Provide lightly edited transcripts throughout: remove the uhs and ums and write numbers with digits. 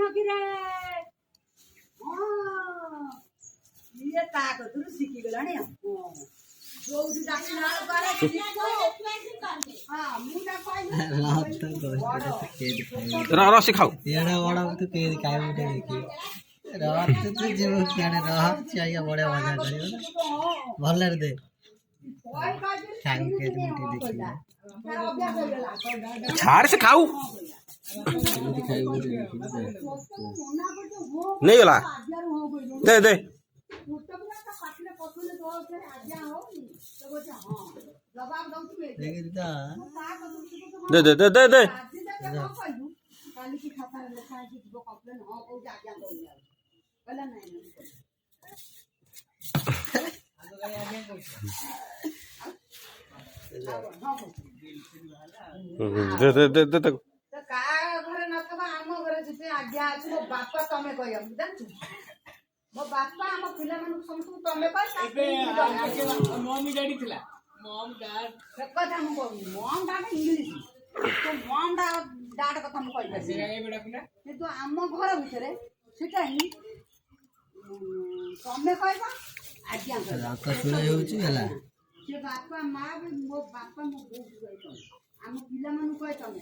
ନକିରେ ଇଏ ତା କତରୁ ଶିଖିଗଲାଣି ଆଉ ଯୋଉଠି ଡାକିଲା ପରେ ରସି ଖାଉ ଏଡେ ବଡ ତୁ କେ ଖାଇବୁ ଟେ ଦେଖି ରହ ତୁ ଯିବୁ କିଆଡେ ରହ ଚାଇଆ ବଢିଆ ମଜା କରିବ ଭଲରେ ଦେ ଖାଇବୁ କେ ତୁ ଟିକେ ଦେଖିବୁ ଛାଡ ସେ ଖାଉ କେମିତି ଖାଇବୁ ଟେ ନେଇଗଲା ଦେ ଦେ ଦେଖିଲି ତ ଦେ ଦେ ଦେ ଦେ ଦେ ଦେ ଘରେ ନଥିବ ଆମ ଘରେ ଯେତେ ଆଜ୍ଞା ଅଛି ମୋ ବାପା ତମେ କହିବାକୁ ଜାଣିଛୁ ମୋ ବାପା ଆମ ପିଲାମାନଙ୍କୁ ସମସ୍ତଙ୍କୁ ତମେ ମମି ଡାଡି ଥିଲା ସେ କଥା ମୁଁ କହୁନି mom data English mom data କଥା ମୁଁ କହିପାରିବି କିନ୍ତୁ ଆମ ଘର ଭିତରେ ସେଟା ହିଁ ତମେ କହିବ ଆଜ୍ଞା ହେଉଛି ହେଲା ସେ ବାପା ମା ବି ମୋ ବାପା ମୋ ବୋଉକୁ କହିଛନ୍ତି ଆମ ପିଲାମାନଙ୍କୁ କହେ ତମେ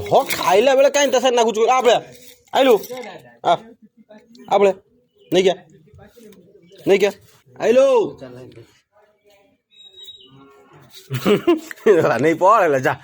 ହଁ ଖାଇଲା ବେଳେ କାହିଁ ତା ସାର୍ ନାଗୁଛୁ ଆବେ ଆଇଲୁ ଆବେଳେ ନେଇକିଆ ଆଇଲୁ ନେଇ ପଳେଇଲା ଯା